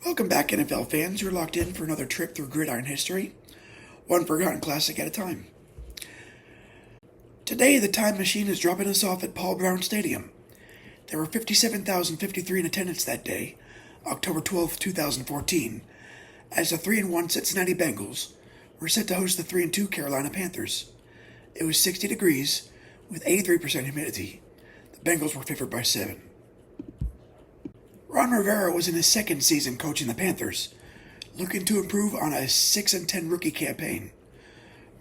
Welcome back, NFL fans. You're locked in for another trip through gridiron history, one forgotten classic at a time. Today, the time machine is dropping us off at Paul Brown Stadium. There were 57,053 in attendance that day, October 12, 2014, as the 3-1 Cincinnati Bengals were set to host the 3-2 Carolina Panthers. It was 60 degrees with 83% humidity. The Bengals were favored by 7. Ron Rivera was in his second season coaching the Panthers, looking to improve on a 6-10 rookie campaign.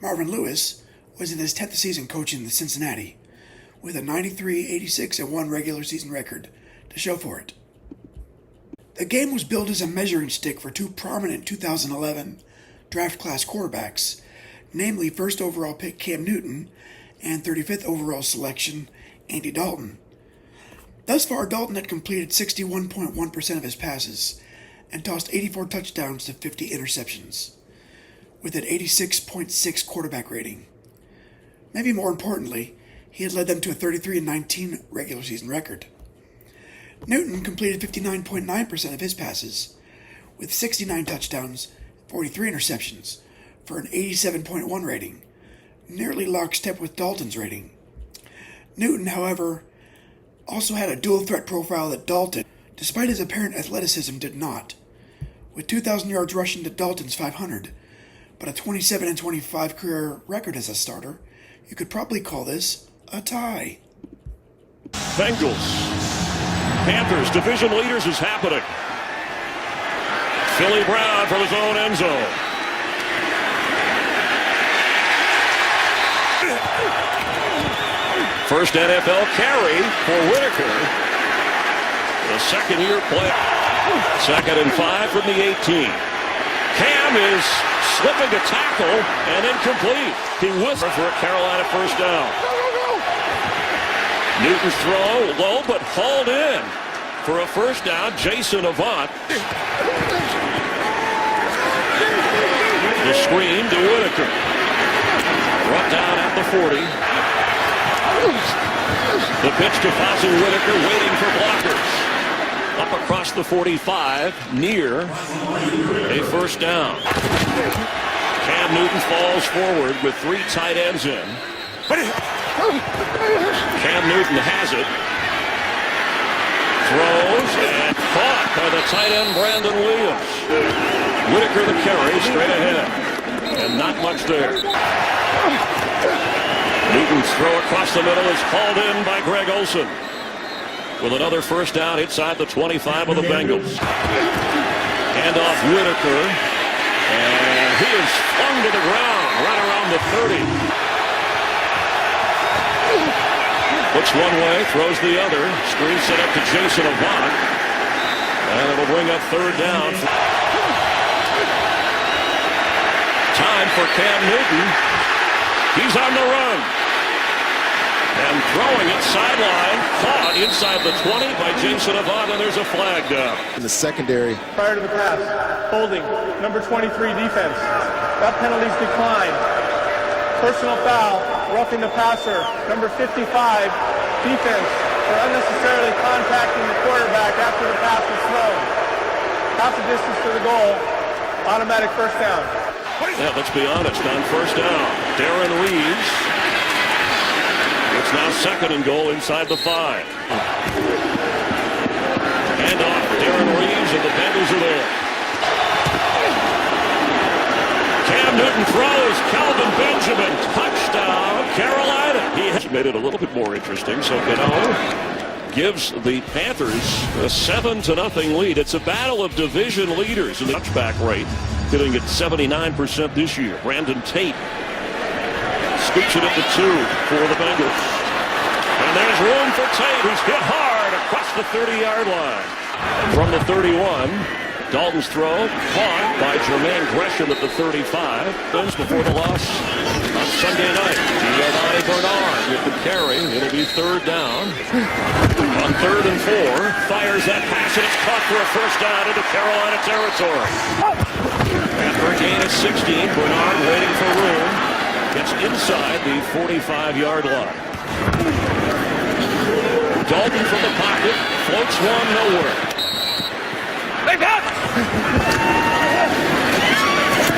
Marvin Lewis was in his 10th season coaching the Cincinnati, with a 93-86-1 regular season record to show for it. The game was billed as a measuring stick for two prominent 2011 draft class quarterbacks, namely first overall pick Cam Newton and 35th overall selection Andy Dalton. Thus far, Dalton had completed 61.1% of his passes and tossed 84 touchdowns to 50 interceptions, with an 86.6 quarterback rating. Maybe more importantly, he had led them to a 33-19 regular season record. Newton completed 59.9% of his passes, with 69 touchdowns, 43 interceptions, for an 87.1 rating, nearly lockstep with Dalton's rating. Newton, however, also had a dual threat profile that Dalton, despite his apparent athleticism, did not, with 2,000 yards rushing to Dalton's 500, but a 27-25 career record as a starter. You could probably call this a tie. Bengals, Panthers, division leaders is happening. Philly Brown from his own end zone. First NFL carry for Whitaker. The second-year play. 2nd and 5 from the 18. Cam is slipping to tackle and incomplete. He whistled for a Carolina first down. Newton's throw low but hauled in for a first down. Jason Avant. The screen to Whitaker. Brought down at the 40. The pitch to Fossil Whitaker, waiting for blockers. Up across the 45, near a first down. Cam Newton falls forward with 3 tight ends in. Cam Newton has it. Throws and caught by the tight end Brandon Williams. Whitaker the carry straight ahead. And not much there. Newton's throw across the middle is hauled in by Greg Olsen, with another first down inside the 25 of the Bengals. Hand off Whitaker, and he is flung to the ground right around the 30. Looks one way, throws the other. Screen set up to Jason Avant, and it'll bring up third down. Time for Cam Newton. He's on the run. And throwing it sideline, caught inside the 20 by Jason Avant, and there's a flag down. In the secondary. Prior to the pass, holding, number 23 defense. That penalty's declined. Personal foul, roughing the passer, number 55 defense, for unnecessarily contacting the quarterback after the pass was thrown. Half the distance to the goal, automatic first down. Yeah, let's be honest, on first down, Darren Reeves. It's now 2nd and goal inside the 5. Hand off Darren Reeves, and the Bengals are there. Cam Newton throws. Calvin Benjamin. Touchdown, Carolina. He has made it a little bit more interesting, so Cano gives the Panthers a 7-0 lead. It's a battle of division leaders in the touchback rate, hitting at 79% this year. Brandon Tate scoops it at the 2 for the Bengals. And there's room for Tate, who's hit hard across the 30-yard line. From the 31, Dalton's throw caught by Jermaine Gresham at the 35. Those before the loss on Sunday night. Giovanni Bernard with the carry. It'll be third down. On 3rd and 4, fires that pass, and it's caught for a first down into Carolina territory. After a gain of 16, Bernard waiting for room. Gets inside the 45-yard line. Dalton from the pocket, floats one nowhere. They got it!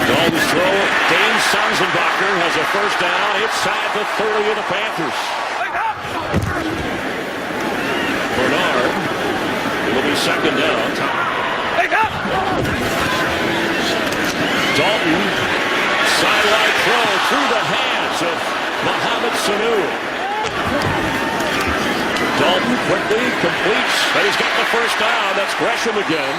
Dalton's throw. Dane Sanzenbacher has a first down inside the 30 of the Panthers. Bernard. It'll be second down. Dalton. Sideline throw through the hands of Mohamed Sanu. Dalton quickly completes, and he's got the first down. That's Gresham again.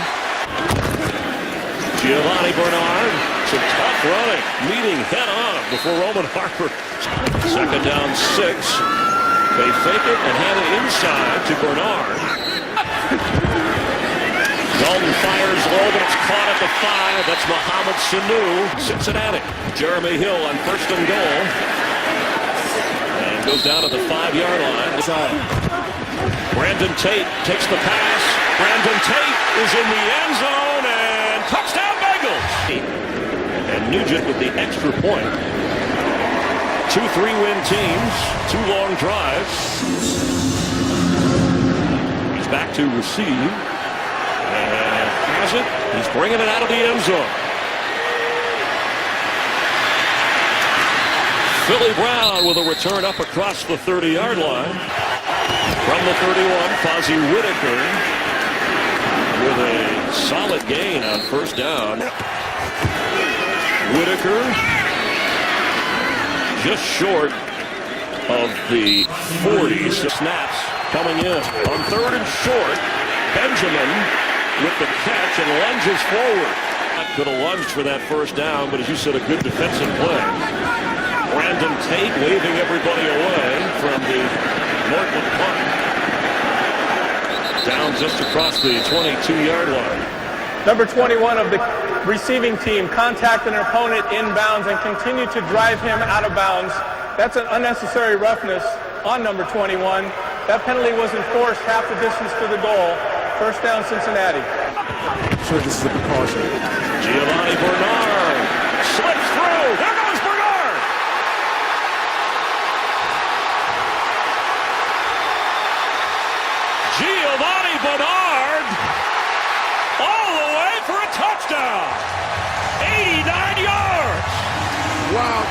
Giovanni Bernard, some tough running, meeting head-on before Roman Harper. Second down 6. They fake it and hand it inside to Bernard. Dalton fires low, but it's caught at the 5. That's Mohamed Sanu, Cincinnati. Jeremy Hill on first and goal. And goes down to the 5-yard line. Brandon Tate takes the pass. Brandon Tate is in the end zone, and touchdown Bengals. And Nugent with the extra point. 2 3-win teams, 2 long drives. He's back to receive. And has it. He's bringing it out of the end zone. Philly Brown with a return up across the 30-yard line. From the 31, Fozzie Whitaker with a solid gain on first down. Whitaker just short of the 40. Snaps coming in on third and short. Benjamin with the catch and lunges forward. Could have lunged for that first down, but as you said, a good defensive play. Brandon Tate waving everybody away from the Northland punt. Down just across the 22-yard line. Number 21 of the receiving team contacted an opponent inbounds and continued to drive him out of bounds. That's an unnecessary roughness on number 21. That penalty was enforced half the distance to the goal. First down, Cincinnati. Sure, this is a precaution. Giovanni Bernard slips through. There goes Bernard. Giovanni Bernard all the way for a touchdown. 89 yards. Wow.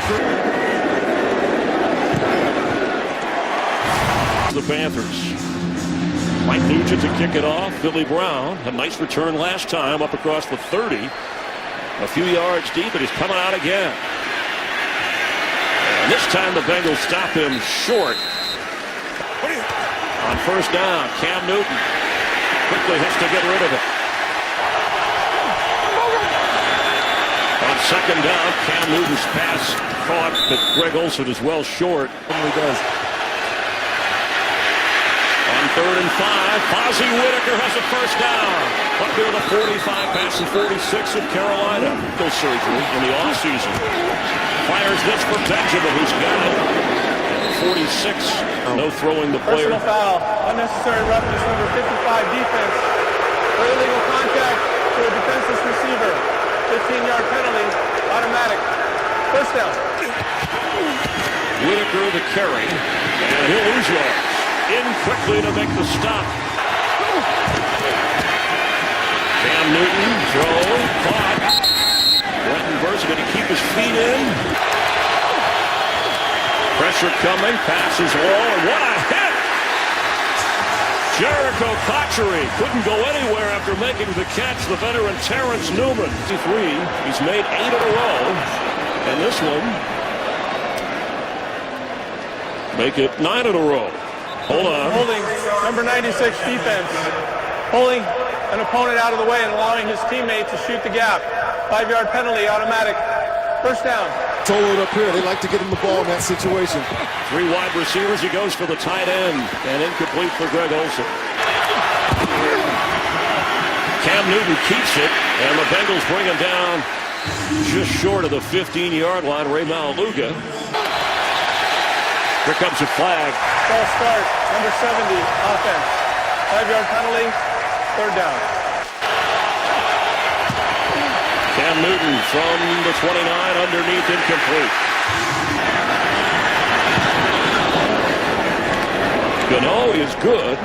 The Panthers. Mike Nugent to kick it off. Philly Brown, a nice return last time up across the 30. A few yards deep, and he's coming out again. And this time the Bengals stop him short. On first down, Cam Newton quickly has to get rid of it. On second down, Cam Newton's pass caught, but Greg Olsen is well short. He does. Third and 5. Fozzie Whitaker has a first down. Up near the 45, passing 46 of Carolina. No surgery in the offseason. Fires this for Benjamin, who's got it. 46. No throwing the player. Personal foul. Unnecessary roughness, number 55, defense. For illegal contact to a defenseless receiver. 15-yard penalty. Automatic. First down. Whitaker the carry. And he'll lose yards. In quickly to make the stop. Cam Newton, throw, caught. Wettenberg's going to keep his feet in. Pressure coming, passes low, and what a hit! Jericho Cotchery couldn't go anywhere after making the catch. The veteran Terrence Newman. 53, he's made 8 in a row. And this one, make it 9 in a row. Hold on. Holding number 96 defense. Pulling an opponent out of the way and allowing his teammate to shoot the gap. 5-yard penalty, automatic. First down. Soloed up here. They like to get him the ball in that situation. 3 wide receivers. He goes for the tight end. And incomplete for Greg Olsen. Cam Newton keeps it. And the Bengals bring him down just short of the 15-yard line. Ray Malaluga. Here comes a flag. False start, number 70, offense. 5-yard penalty, third down. Cam Newton from the 29, underneath, incomplete. Gano is good.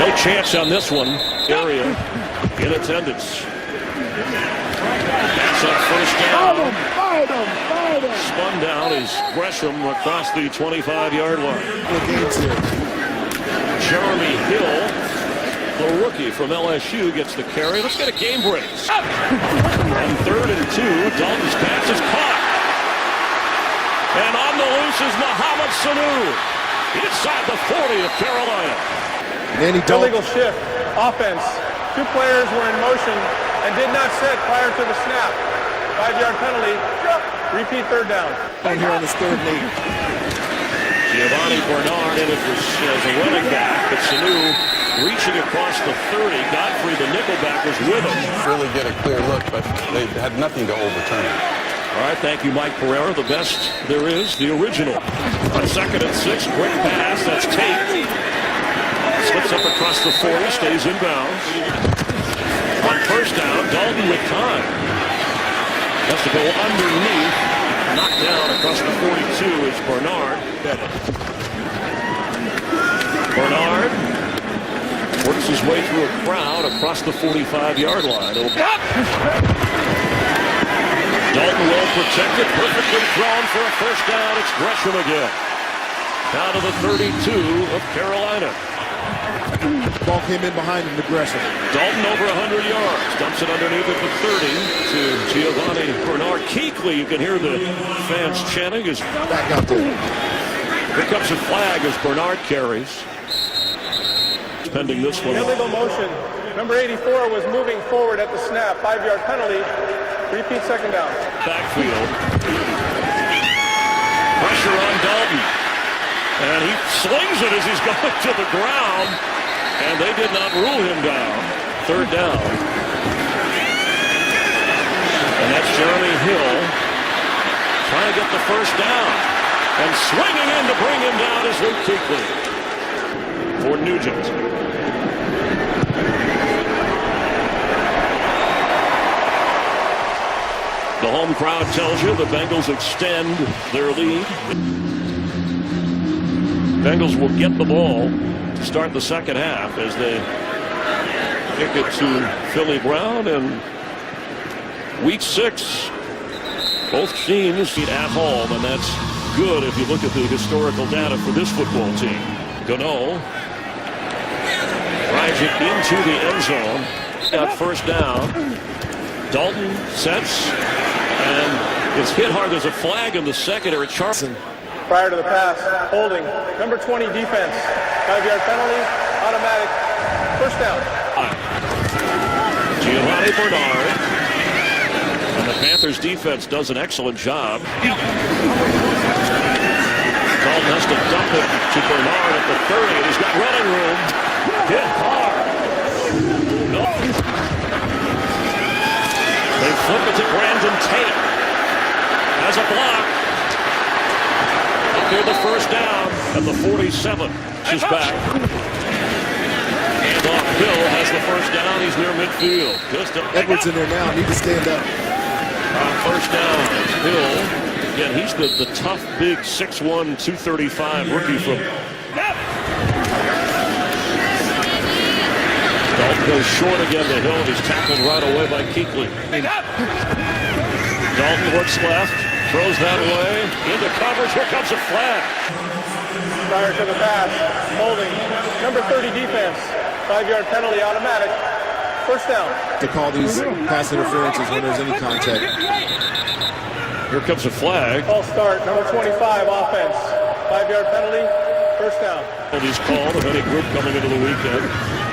No chance on this one. Area in attendance. That's up first down. Spun down is Gresham across the 25-yard line. Jeremy Hill, the rookie from LSU, gets the carry. Let's get a game break. On 3rd and 2, Dalton's pass is caught. And on the loose is Mohamed Sanu inside the 40 of Carolina. Andy Dalton. Illegal shift. Offense. 2 players were in motion and did not set prior to the snap. 5-yard penalty. Repeat 3rd down. Here on his 3rd and 8. Giovanni Bernard in it as a running back, but Sanu reaching across the 30. Godfrey, the nickelback, was with him. Really get a clear look, but they had nothing to overturn. All right, thank you, Mike Pereira. The best there is, the original. On 2nd and 6, quick pass. That's Tate. Slips up across the 40, stays in bounds. On 1st down, Dalton with time. Has to go underneath. Knocked down across the 42 is Bernard. Bernard works his way through a crowd across the 45-yard line. Dalton well protected, perfectly thrown for a 1st down. It's Gresham again. Down to the 32 of Carolina. Ball came in behind him to Gresham. Dalton over 100 yards. Dumps it underneath at the 30 to Giovanni Bernard. Kuechly, you can hear the fans chanting. Is back out there. Here comes a flag as Bernard carries. Pending this one. Illegal motion. Number 84 was moving forward at the snap. 5-yard penalty. Repeat 2nd down. Backfield. Pressure on Dalton. And he slings it as he's going to the ground. And they did not rule him down. 3rd down. And that's Jeremy Hill trying to get the 1st down. And swinging in to bring him down is Luke Kuechly for Nugent. The home crowd tells you the Bengals extend their lead. Bengals will get the ball to start the 2nd half as they kick it to Philly Brown. And week 6, both teams meet at home, and that's good if you look at the historical data for this football team. Gano drives it into the end zone. Got 1st down. Dalton sets and it's hit hard. There's a flag in the secondary. Charlson. Prior to the pass, holding. Number 20 defense. 5-yard penalty, automatic. 1st down. Giovanni Bernard. And the Panthers defense does an excellent job. Dalton has to dump it to Bernard at the 30, and he's got running room. Hit hard. No. They flip it to Brandon Tate. Has a block. Up near the 1st down at the 47. She's back. And off Hill has the 1st down. He's near midfield. Edwards in there now. Need to stand up. 1st down. Hill. Again, he's the tough, big 6'1", 235 rookie from. Dalton goes short again to Hill. He's tackled right away by Kuechly. Dalton looks left, throws that away, into coverage. Here comes a flag. Prior to the pass, holding. Number 30 defense. 5-yard penalty, automatic. 1st down. To call these pass interferences when there's any contact. Here comes a flag. False start, number 25 offense. 5-yard penalty, 1st down. He's called of any group coming into the weekend.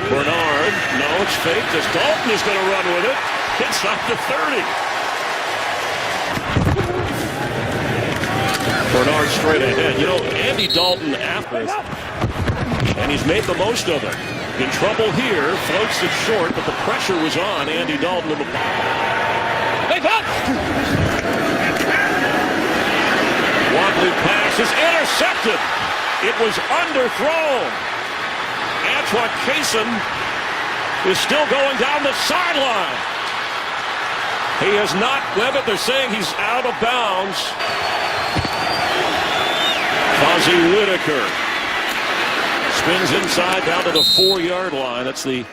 Bernard, no, it's faked as Dalton is going to run with it. Inside the 30. Bernard straight ahead. You know, Andy Dalton after this, and he's made the most of it. In trouble here, floats it short, but the pressure was on Andy Dalton in the wobbly pass is intercepted. It was underthrown. Antoine Cason is still going down the sideline. He has not, but they're saying he's out of bounds. Fozzie Whitaker Spins inside down to the 4-yard line. That's the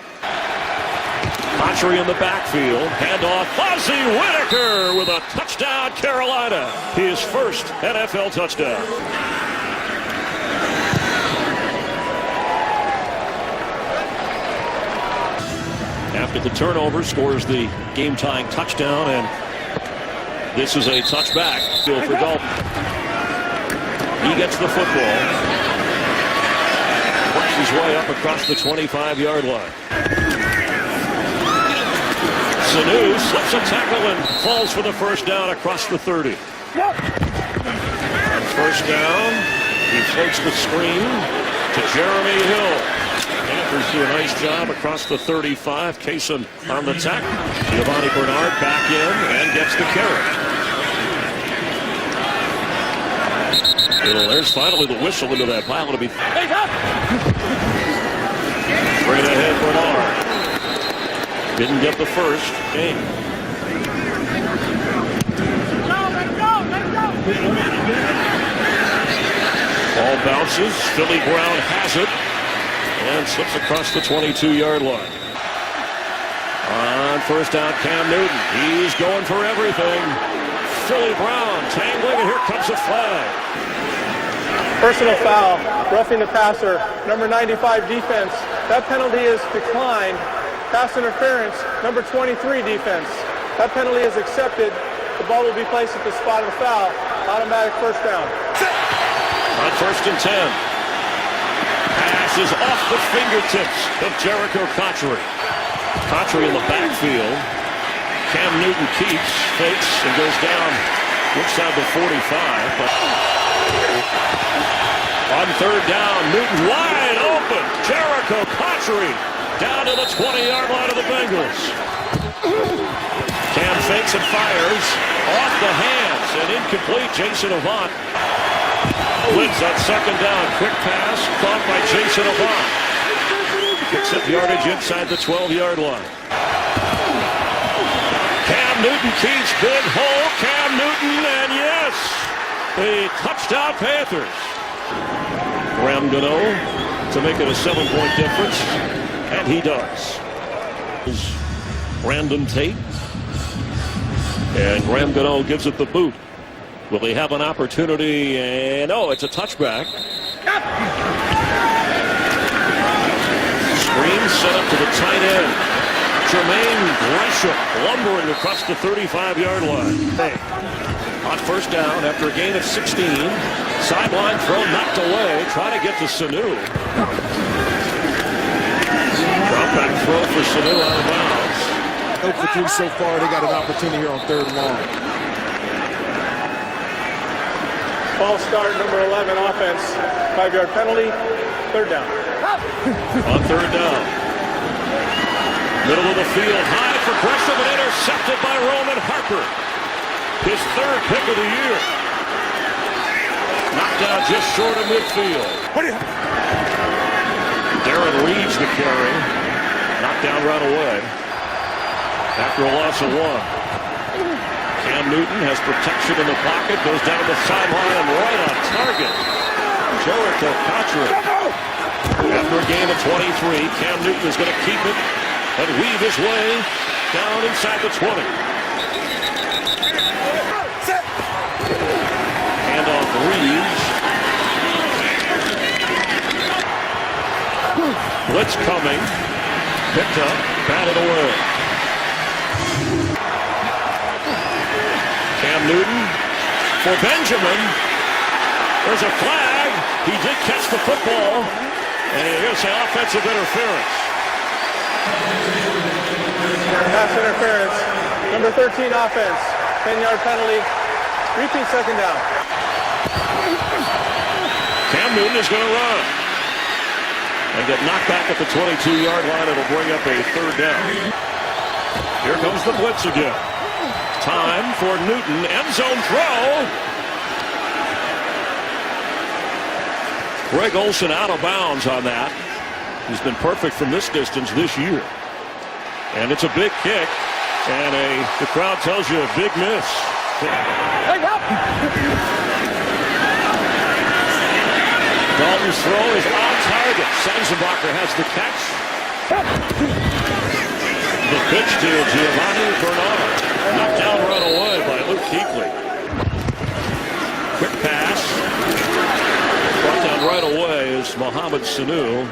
Autry in the backfield. Handoff. Fozzie Whitaker with a touchdown, Carolina. His first NFL touchdown. After the turnover, scores the game-tying touchdown, and this is a touchback. Field for Dalton. He gets the football. Works his way up across the 25-yard line. Sanu slips a tackle and falls for the first down across the 30. On first down, he floats the screen to Jeremy Hill. Panthers do a nice job across the 35. Kaysen on the tackle. Giovanni Bernard back in and gets the carry. There's finally the whistle into that pile. It'll be straight ahead Bernard. Didn't get the first game. Ball bounces. Philly Brown has it and slips across the 22-yard line. On first down, Cam Newton. He's going for everything. Philly Brown tangling, and here comes a flag. Personal foul, roughing the passer, number 95 defense. That penalty is declined. Pass interference, number 23 defense. That penalty is accepted. The ball will be placed at the spot of the foul. Automatic first down. On first and 10. Pass is off the fingertips of Jericho Autry. Autry in the backfield. Cam Newton keeps, fakes, and goes down inside the 45. But on third down, Newton wide open. Jericho Autry down to the 20-yard line of the Bengals. Cam fakes and fires off the hands and incomplete. Jason Avant blitz on second down. Quick pass caught by Jason Avant. Picks up yardage inside the 12-yard line. Cam Newton keeps, big hole. Cam Newton, and yes, the touchdown Panthers. Graham Gano to make it a 7-point difference, and he does. Brandon Tate, and Graham Gano gives it the boot. Will he have an opportunity? And oh, it's a touchback. Screen set up to the tight end. Jermaine Gresham lumbering across the 35-yard line. Hey. On first down after a gain of 16. Sideline throw knocked away. Trying to get to Sanu. Drop back throw for Sanu out of bounds. 0 for 3 so far. They got an opportunity here on third and long. False start, number 11 offense. 5-yard penalty. Third down. On third down. Middle of the field. High for Gresham and intercepted by Roman Harper. His third pick of the year. Knocked down just short of midfield. Darren Reeves the carry. Knocked down right away. After a loss of 1. Cam Newton has protection in the pocket. Goes down the sideline and right on target. Jericho Autry. After a gain of 23, Cam Newton is going to keep it and weave his way down inside the 20. Handoff Reeves. Blitz coming. Picked up. Batted away. Cam Newton for Benjamin. There's a flag. He did catch the football. And here's the offensive interference. Pass interference. Number 13 offense. 10-yard penalty. Repeat second down. Cam Newton is going to run. And get knocked back at the 22-yard line. It'll bring up a third down. Here comes the blitz again. Time for Newton. End zone throw. Greg Olsen out of bounds on that. He's been perfect from this distance this year. And it's a big kick. And the crowd tells you a big miss. Dalton's throw is on target. Sanzenbacher has the catch. The pitch to Giovanni Bernard. Knocked down right away by Luke Kuechly. Quick pass. Brought down right away is Mohamed Sanu.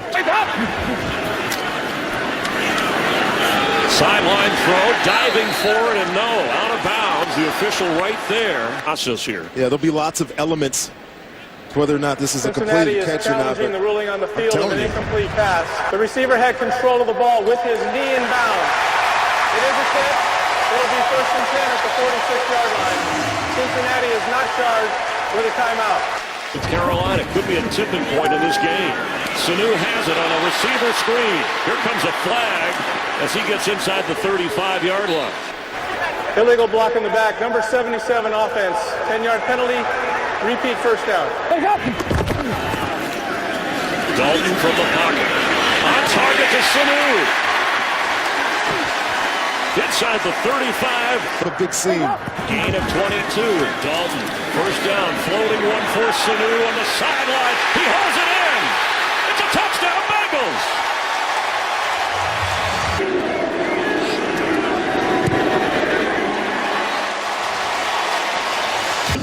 Sideline throw, diving forward, and no, out of bounds. The official right there. Process here. Yeah, there'll be lots of elements to whether or not this is a Cincinnati complete catch or not. Challenging the ruling on the field of an incomplete pass. The receiver had control of the ball with his knee in bounds. It is a catch. It'll be 1st and 10 at the 46-yard line. Cincinnati is not charged with a timeout. Carolina could be a tipping point in this game. Sanu has it on a receiver screen. Here comes a flag as he gets inside the 35-yard line. Illegal block in the back. Number 77 offense. 10-yard penalty. Repeat first down. Dalton from the pocket. On target to Sanu. Inside the 35. What a big scene. Gain of 22. Dalton, first down, floating one for Sanu on the sideline. He holds it in. It's a touchdown, Bengals.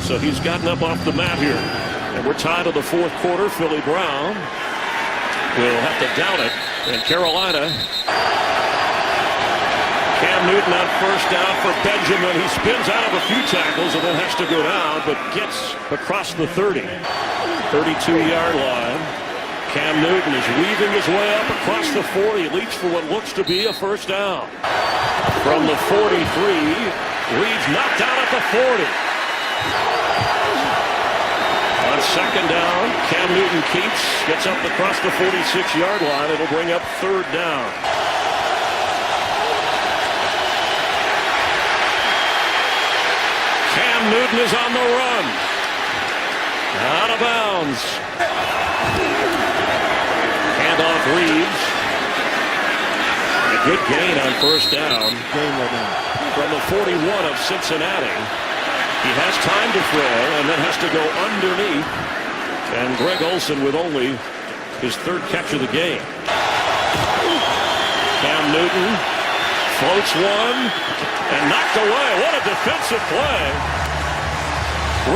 So he's gotten up off the mat here. And we're tied to the 4th quarter. Philly Brown will have to down it. And Carolina. Cam Newton on first down for Benjamin. He spins out of a few tackles and then has to go down, but gets across the 30. 32-yard line. Cam Newton is weaving his way up across the 40. Leaps for what looks to be a first down. From the 43, Reed's knocked down at the 40. On second down, Cam Newton keeps, gets up across the 46-yard line. It'll bring up 3rd down. Cam Newton is on the run. Out of bounds. Handoff Reeves. A good gain on first down. From the 41 of Cincinnati. He has time to throw and then has to go underneath. And Greg Olsen with only his 3rd catch of the game. Cam Newton floats one and knocked away. What a defensive play.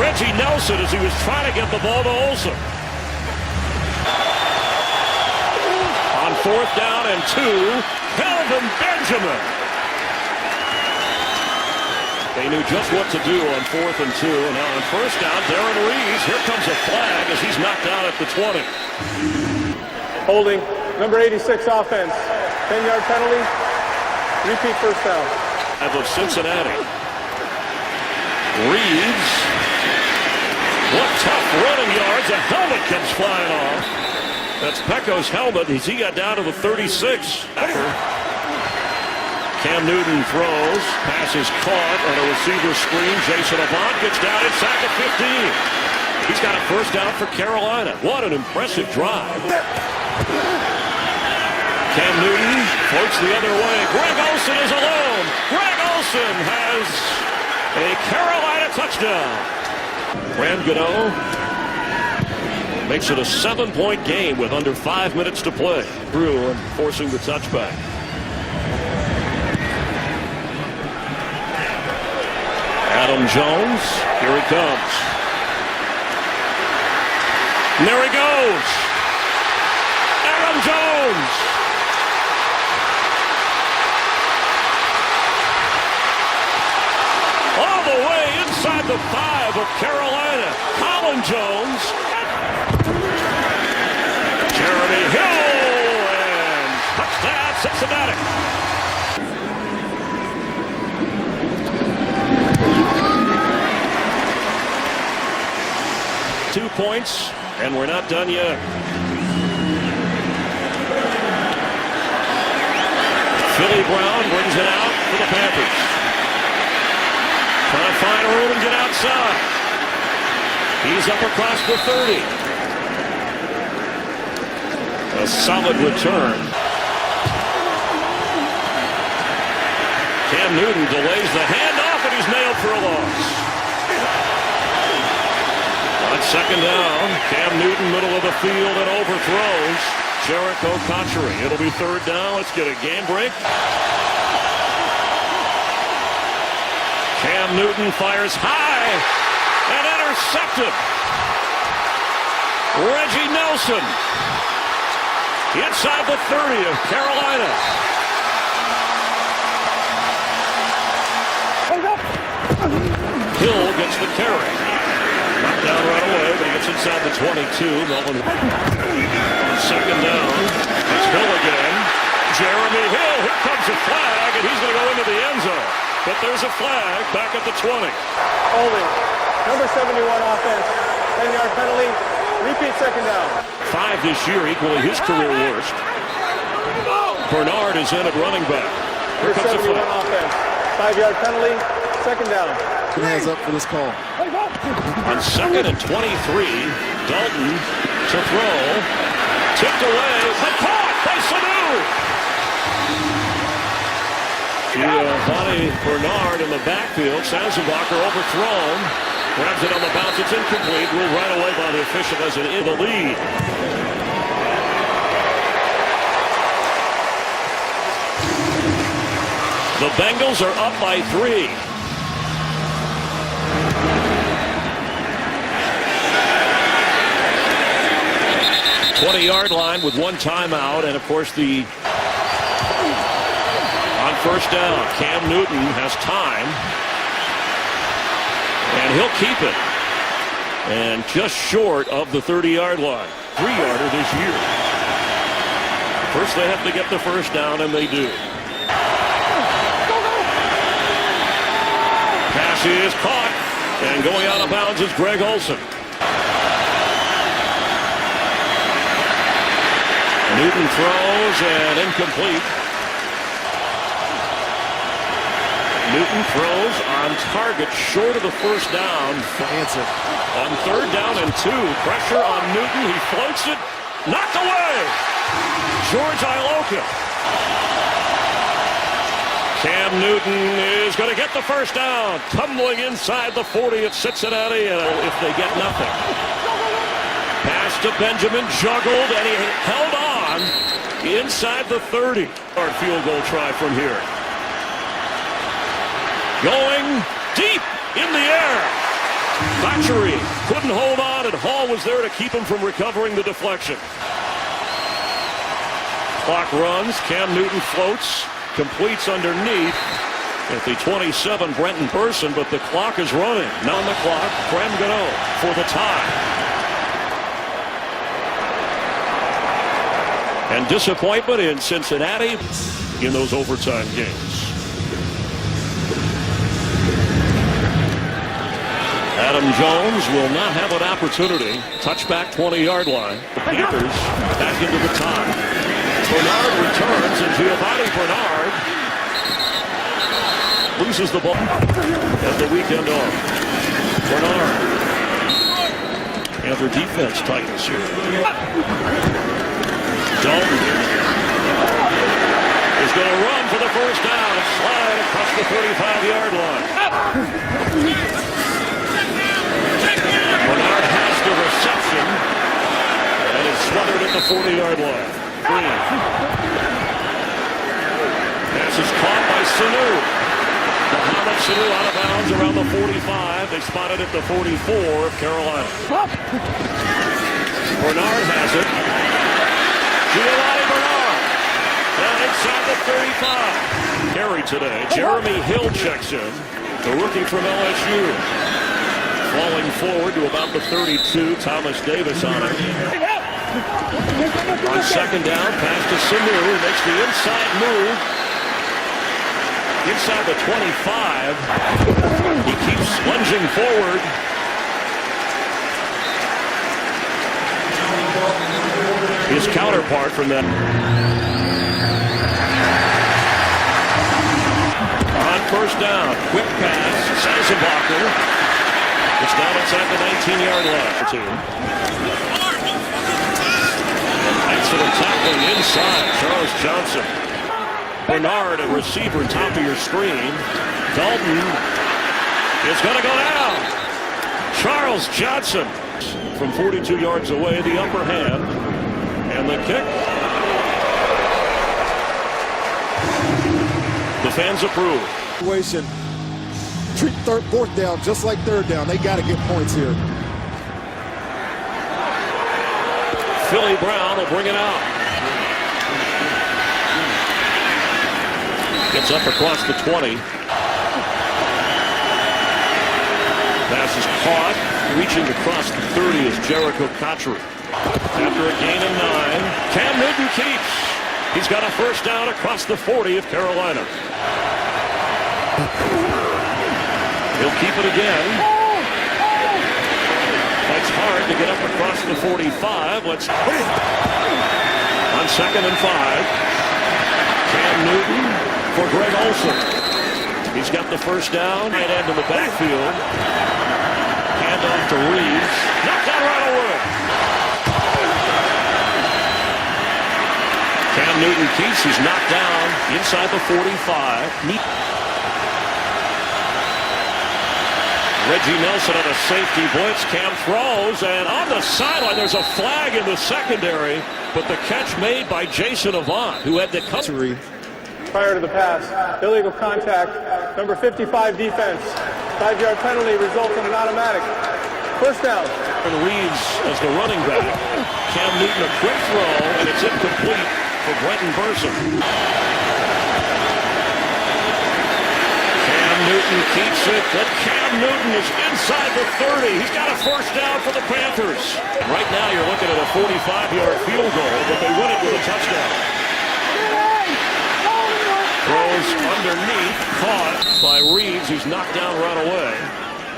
Reggie Nelson as he was trying to get the ball to Olsen. On 4th down and 2, Kelvin Benjamin. They knew just what to do on 4th and 2. And now on first down, Darren Reeves. Here comes a flag as he's knocked out at the 20. Holding. Number 86 offense. 10-yard penalty. Repeat first down. Of Cincinnati. Reeves. What tough running yards. A helmet comes flying off. That's Pecco's helmet as he got down to the 36. Cam Newton throws. Pass is caught on a receiver screen. Jason Avant gets down inside the 15. He's got a first down for Carolina. What an impressive drive. Cam Newton floats the other way. Greg Olsen is alone. Greg Olsen has a Carolina touchdown. Graham Gano makes it a 7-point game with under 5 minutes to play. Through and forcing the touchback. Adam Jones, here he comes. And there he goes. Adam Jones. All the way inside the 5 of Carolina. Colin Jones. Jeremy Hill and touchdown Cincinnati. 2 points, and we're not done yet. Philly Brown brings it out for the Panthers. Trying to find room and get outside. He's up across the 30. A solid return. Cam Newton delays the handoff, and he's nailed for a loss. On second down, Cam Newton, middle of the field, and overthrows Jericho Conchery. It'll be third down. Let's get a game break. Cam Newton fires high and intercepted. Reggie Nelson inside the 30 of Carolina. Hill gets the carry. Knocked down right away, but he gets inside the 22. Melvin on second down. It's Hill again. Jeremy Hill. Here comes a flag, and he's going to go into the end zone. But there's a flag back at the 20. Holding. Number 71 offense. 10-yard penalty. Repeat second down. 5 this year, equally his career worst. Bernard is in at running back. Here Number comes a 71 flag. offense. 5-yard penalty. Second down. Hands up for this call. On second and 23, Dalton to throw. Tipped away, but caught by Sanu. Giovanni Bernard in the backfield. Sanzenbacher overthrown. Grabs it on the bounce. It's incomplete. Ruled right away by the official as it in the lead. The Bengals are up by 3. Twenty-yard line with one timeout, and of course on first down, Cam Newton has time, and he'll keep it, and just short of the 30-yard line. 3-yarder this year. First they have to get the first down, and they do. Pass is caught, and going out of bounds is Greg Olsen. Newton throws and incomplete. Newton throws on target, short of the first down. Answer. On third down and 2, pressure on Newton. He floats it, knocked away. George Iloka. Cam Newton is going to get the first down, tumbling inside the 40 at Cincinnati, and if they get nothing. Pass to Benjamin, juggled, and he held on inside the 30. Our field goal try from here. Going deep in the air. Conchery couldn't hold on, and Hall was there to keep him from recovering the deflection. Clock runs. Cam Newton floats, completes underneath at the 27, Brenton Burson, but the clock is running. Now on the clock, Prem Gano for the tie. And disappointment in Cincinnati in those overtime games. Adam Jones will not have an opportunity. Touchback 20-yard line. The Panthers back into the tie. Bernard returns, and Giovanni Bernard loses the ball at the weekend off. Bernard. Panther defense tightens here. Dalton is going to run for the first down and slide across the 35-yard line. Bernard has the reception, and it's smothered at the 40-yard line. Green. Pass is caught by Sanu. Mohamed Sanu out of bounds around the 45. They spotted at the 44 of Carolina. Bernard has it. Giovanni Bernard down inside the 35. Carry today. Jeremy Hill checks in, the rookie from LSU. Falling forward to about the 32. Thomas Davis on it. On second down, pass to Sanu. Makes the inside move. Inside the 25. He keeps lunging forward. His counterpart from that. On first down, quick pass, Sanzenbacher. It's down inside the 19-yard line. Excellent tackling inside, Charles Johnson. Bernard, a receiver, top of your screen. Dalton is going to go down. Charles Johnson from 42 yards away, the upper hand. And the kick. The fans approve. Situation. Treat fourth down just like third down. They got to get points here. Philly Brown will bring it out. Gets up across the 20. Pass is caught. Reaching across the 30 is Jericho Cotchery. After a gain of 9, Cam Newton keeps. He's got a first down across the 40 of Carolina. He'll keep it again. Fights hard to get up across the 45. Let's on 2nd and 5. Cam Newton for Greg Olsen. He's got the first down. Right end in the backfield. Hand off to Reeves. Knocked out right away. Cam Newton keeps. He's knocked down inside the 45. Reggie Nelson on a safety blitz. Cam throws, and on the sideline there's a flag in the secondary, but the catch made by Jason Avant, who had the cover. Prior to the pass, illegal contact, number 55 defense. 5-yard penalty results in an automatic. First down. And Reeves as the running back. Cam Newton a quick throw, and it's incomplete for Brenton Burson. Cam Newton keeps it, but Cam Newton is inside the 30. He's got a first down for the Panthers. Right now you're looking at a 45-yard field goal, but they win it with a touchdown. Throws underneath, caught by Reeves, who's knocked down right away.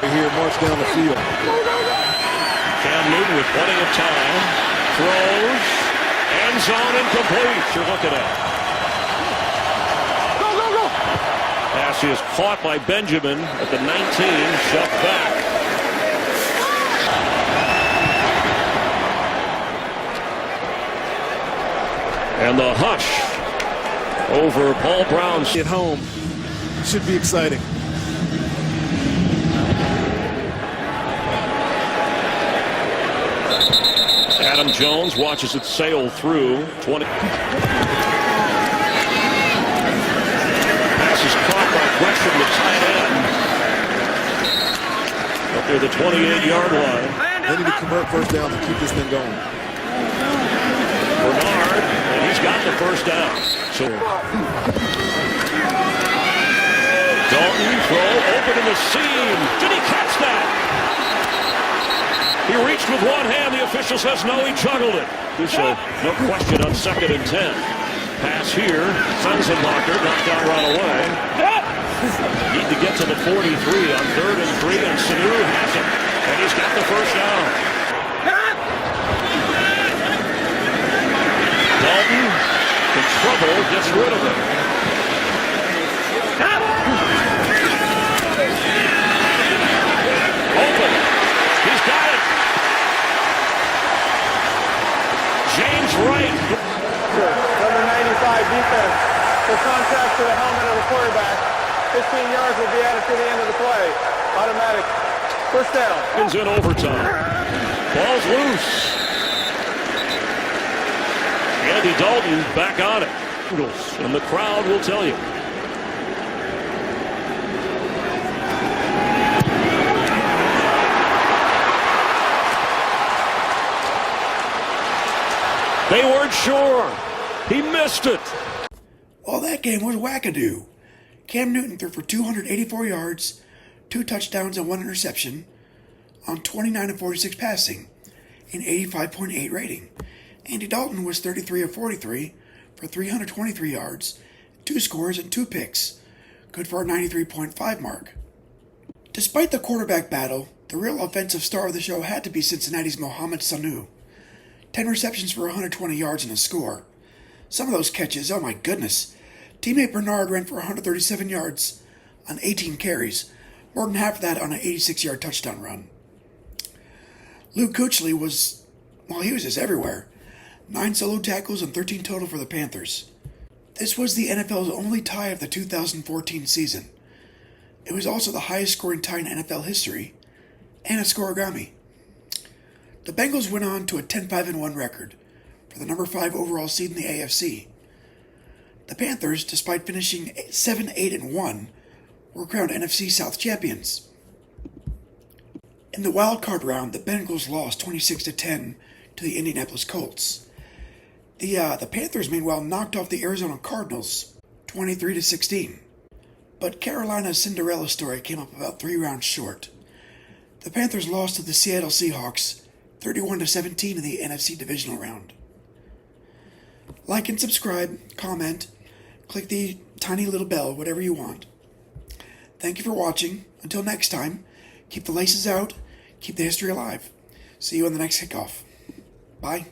Here, march down the field. Cam Newton with plenty of time. Throws. End zone incomplete. You're looking at. Pass is caught by Benjamin at the 19, shoved back. And the hush over Paul Brown's At home. Should be exciting. Adam Jones watches it sail through. 20. Pass is caught by Gresham, the tight end. Up near the 28-yard line. They need to convert first down to keep this thing going. Bernard, and he's got the first down. So Dalton throw open in the seam. Did he catch that? He reached with one hand. The official says no, he juggled it. So no question on 2nd and 10. Pass here. Sensenbacher knocked down right away. Need to get to the 43 on 3rd and 3, and Sanu has it. And he's got the first down. Dalton, in trouble, gets rid of it. Open. He's got it. James Wright. Number 95 defense. For contact to the helmet of the quarterback. 15 yards will be added to the end of the play. Automatic. First down. In overtime. Ball's loose. Andy Dalton back on it. And the crowd will tell you. They weren't sure. He missed it. Well, that game was wackadoo. Cam Newton threw for 284 yards, 2 touchdowns and 1 interception on 29 of 46 passing, an 85.8 rating. Andy Dalton was 33 of 43 for 323 yards, 2 scores and 2 picks, good for a 93.5 mark. Despite the quarterback battle, the real offensive star of the show had to be Cincinnati's Mohamed Sanu. 10 receptions for 120 yards and a score. Some of those catches, oh my goodness. Teammate Bernard ran for 137 yards on 18 carries, more than half of that on an 86-yard touchdown run. Luke Kuechly was just everywhere. 9 solo tackles and 13 total for the Panthers. This was the NFL's only tie of the 2014 season. It was also the highest scoring tie in NFL history, and a scoregami. The Bengals went on to a 10-5-1 record for the number 5 overall seed in the AFC. The Panthers, despite finishing 7-8-1, were crowned NFC South champions. In the wild card round, the Bengals lost 26-10 to the Indianapolis Colts. The Panthers, meanwhile, knocked off the Arizona Cardinals 23-16. But Carolina's Cinderella story came up about 3 rounds short. The Panthers lost to the Seattle Seahawks 31-17 in the NFC Divisional Round. Like and subscribe, comment, click the tiny little bell, whatever you want. Thank you for watching. Until next time, keep the laces out, keep the history alive. See you on the next kickoff. Bye.